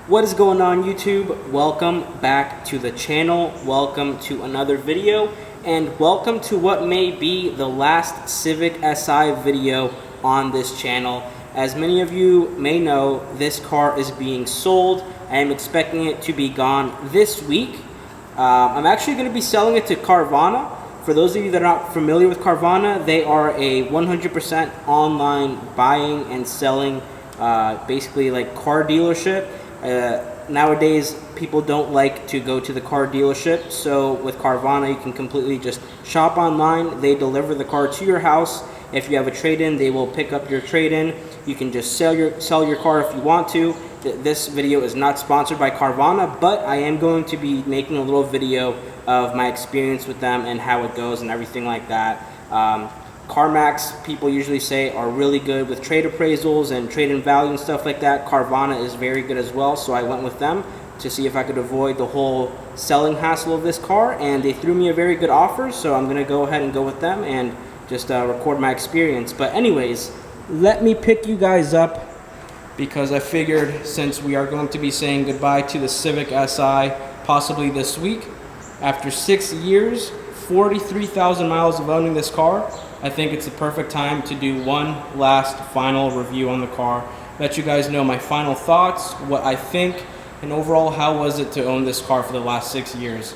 What is going on, YouTube? Welcome back to the channel. Welcome to another video, and welcome to what may be the last Civic Si video on this channel. As many of you may know, this car is being sold. I am expecting it to be gone this week. I'm actually going to be selling it to Carvana. For those of you that are not familiar with Carvana, they are a 100% online buying and selling, basically like car dealership. Nowadays, people don't like to go to the car dealership, so with Carvana, you can completely just shop online. They deliver the car to your house. If you have a trade-in, they will pick up your trade-in. You can just sell your car if you want to. This video is not sponsored by Carvana, but I am going to be making a little video of my experience with them and how it goes and everything like that. CarMax, people usually say, are really good with trade appraisals and trade-in value and stuff like that. Carvana is very good as well, so I went with them to see if I could avoid the whole selling hassle of this car, and they threw me a very good offer, so I'm going to go ahead and go with them and just record my experience. But anyways, let me pick you guys up, because I figured since we are going to be saying goodbye to the Civic Si possibly this week, after 6 years, 43,000 miles of owning this car, I think it's the perfect time to do one last final review on the car. Let you guys know my final thoughts, what I think, and overall how was it to own this car for the last 6 years.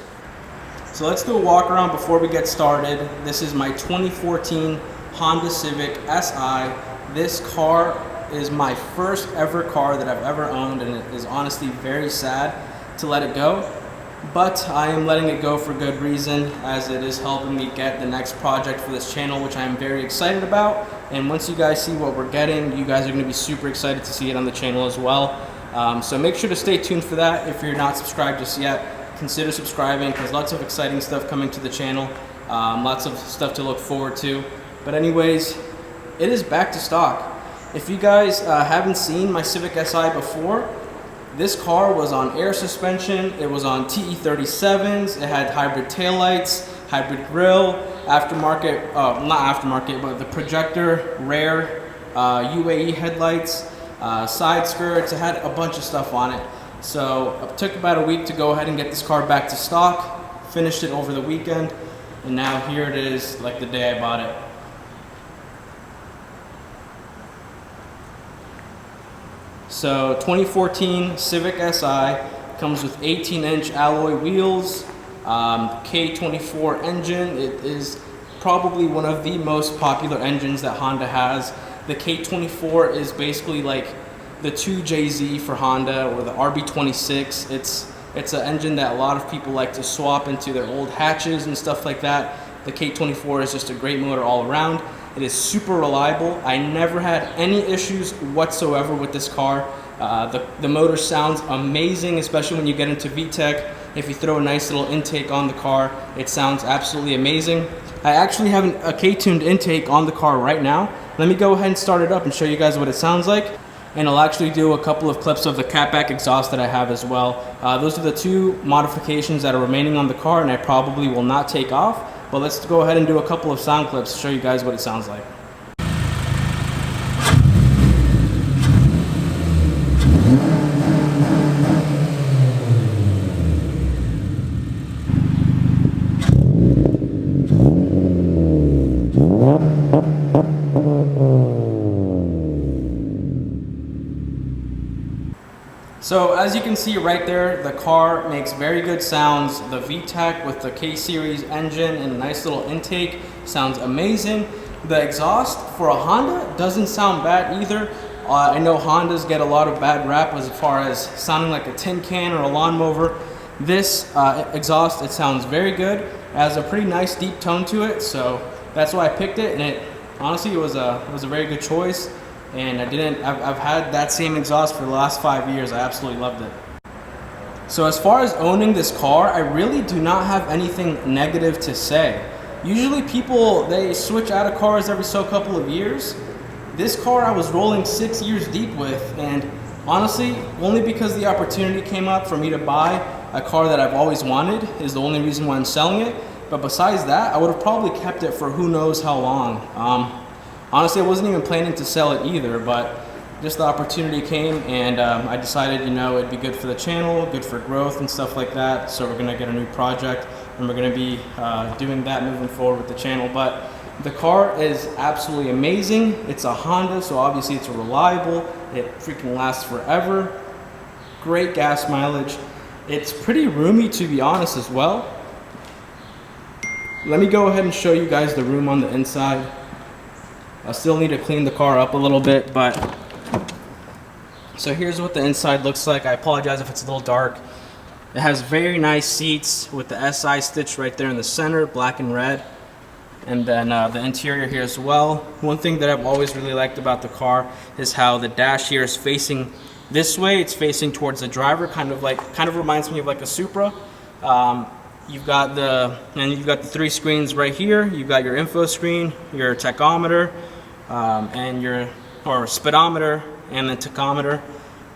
So let's do a walk around before we get started. This is my 2014 Honda Civic Si. This car is my first ever car that I've ever owned, and it is honestly very sad to let it go. But I am letting it go for good reason, as it is helping me get the next project for this channel, which I am very excited about. And once you guys see what we're getting, you guys are going to be super excited to see it on the channel as well. So make sure to stay tuned for that. If you're not subscribed just yet, consider subscribing, because lots of exciting stuff coming to the channel. Lots of stuff to look forward to. But anyways, it is back to stock. If you guys haven't seen my Civic Si before, this car was on air suspension, it was on TE37s, it had hybrid taillights, hybrid grille, aftermarket, not aftermarket, but the projector, rear, UAE headlights, side skirts. It had a bunch of stuff on it. So it took about a week to go ahead and get this car back to stock, finished it over the weekend, and now here it is like the day I bought it. So 2014 Civic Si comes with 18-inch alloy wheels, K24 engine. It is probably one of the most popular engines that Honda has. The K24 is basically like the 2JZ for Honda, or the RB26. It's an engine that a lot of people like to swap into their old hatches and stuff like that. The K24 is just a great motor all around. It is super reliable. I never had any issues whatsoever with this car. The motor sounds amazing, especially when you get into VTEC. If you throw a nice little intake on the car, it sounds absolutely amazing. I actually have a K-tuned intake on the car right now. Let me go ahead and start it up and show you guys what it sounds like. And I'll actually do a couple of clips of the catback exhaust that I have as well. Those are the two modifications that are remaining on the car, and I probably will not take off. But let's go ahead and do a couple of sound clips to show you guys what it sounds like. So as you can see right there, the car makes very good sounds. The VTEC with the K-Series engine and a nice little intake sounds amazing. The exhaust for a Honda doesn't sound bad either. I know Hondas get a lot of bad rap as far as sounding like a tin can or a lawnmower. This exhaust, it sounds very good. It has a pretty nice deep tone to it, so that's why I picked it. And it honestly, it was a very good choice. And I've had that same exhaust for the last 5 years. I absolutely loved it. So as far as owning this car, I really do not have anything negative to say. Usually people, they switch out of cars every so couple of years. This car I was rolling 6 years deep with, and honestly, only because the opportunity came up for me to buy a car that I've always wanted is the only reason why I'm selling it. But besides that, I would have probably kept it for who knows how long. Honestly, I wasn't even planning to sell it either, but just the opportunity came, and I decided, you know, it'd be good for the channel, good for growth and stuff like that. So we're gonna get a new project, and we're gonna be doing that moving forward with the channel. But the car is absolutely amazing. It's a Honda, so obviously it's reliable. It freaking lasts forever. Great gas mileage. It's pretty roomy, to be honest, as well. Let me go ahead and show you guys the room on the inside. I still need to clean the car up a little bit, but so here's what the inside looks like. I apologize if it's a little dark. It has very nice seats with the SI stitch right there in the center, black and red. And then the interior here as well. One thing that I've always really liked about the car is how the dash here is facing this way. It's facing towards the driver, kind of reminds me of like a Supra. You've got the 3 screens right here. You've got your info screen, your tachometer, and your speedometer, and the tachometer.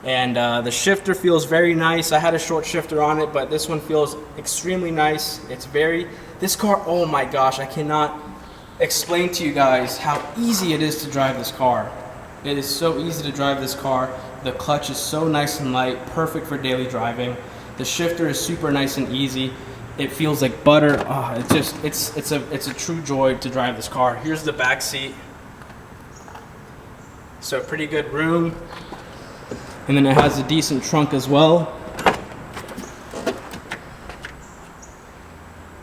And the shifter feels very nice. I had a short shifter on it, but this one feels extremely nice. This car, oh my gosh, I cannot explain to you guys how easy it is to drive this car. It is so easy to drive this car. The clutch is so nice and light, perfect for daily driving. The shifter is super nice and easy. It feels like butter. Oh, it's a true joy to drive this car. Here's the back seat. So pretty good room. And then it has a decent trunk as well.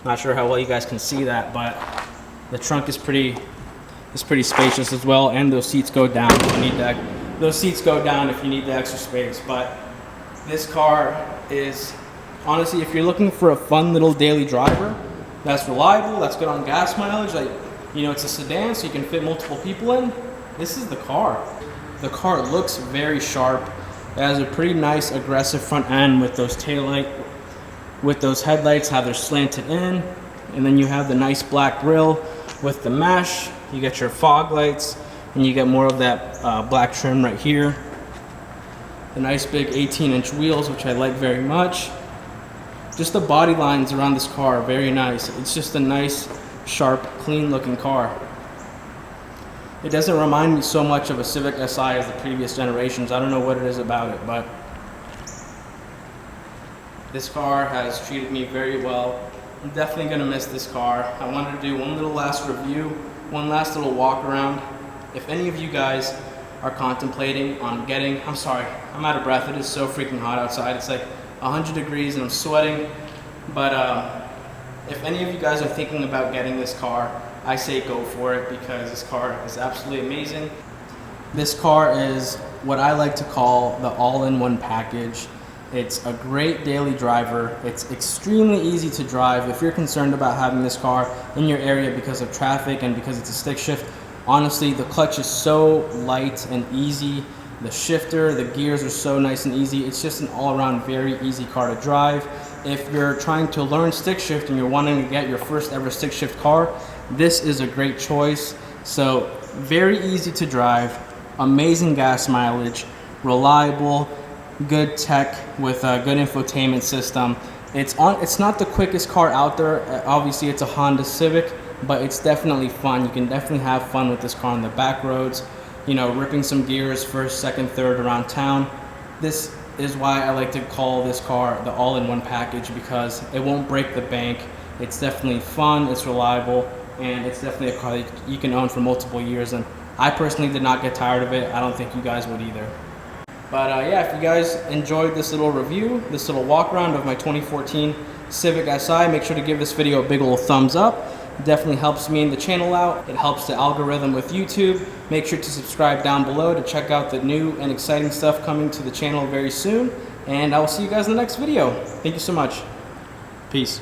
Not sure how well you guys can see that, but the trunk is pretty spacious as well, and those seats go down if you need that. Those seats go down if you need the extra space. But this car is, honestly, if you're looking for a fun little daily driver that's reliable, that's good on gas mileage, like, you know, it's a sedan so you can fit multiple people in, this is the car. The car looks very sharp. It has a pretty nice aggressive front end with those with those headlights, how they're slanted in. And then you have the nice black grille with the mesh. You get your fog lights, and you get more of that black trim right here. The nice big 18-inch wheels, which I like very much. Just the body lines around this car are very nice. It's just a nice, sharp, clean looking car. It doesn't remind me so much of a Civic Si as the previous generations. I don't know what it is about it, but this car has treated me very well. I'm definitely gonna miss this car. I wanted to do one little last review, one last little walk around. If any of you guys are contemplating on getting, I'm sorry, I'm out of breath. It is so freaking hot outside. It's like 100 degrees and I'm sweating. But if any of you guys are thinking about getting this car, I say go for it, because this car is absolutely amazing. This car is what I like to call the all-in-one package. It's a great daily driver. It's extremely easy to drive. If you're concerned about having this car in your area because of traffic and because it's a stick shift, honestly, the clutch is so light and easy. The shifter, the gears are so nice and easy. It's just an all-around very easy car to drive. If you're trying to learn stick shift and you're wanting to get your first ever stick shift car, this is a great choice. So very easy to drive, amazing gas mileage, reliable, good tech with a good infotainment system. It's not the quickest car out there. Obviously it's a Honda Civic, but it's definitely fun. You can definitely have fun with this car on the back roads, you know, ripping some gears first, second, third around town. This is why I like to call this car the all-in-one package, because it won't break the bank. It's definitely fun, it's reliable, and it's definitely a car that you can own for multiple years. And I personally did not get tired of it. I don't think you guys would either. But yeah, if you guys enjoyed this little review, this little walk around of my 2014 Civic Si, make sure to give this video a big old thumbs up. It definitely helps me and the channel out. It helps the algorithm with YouTube. Make sure to subscribe down below to check out the new and exciting stuff coming to the channel very soon. And I will see you guys in the next video. Thank you so much. Peace.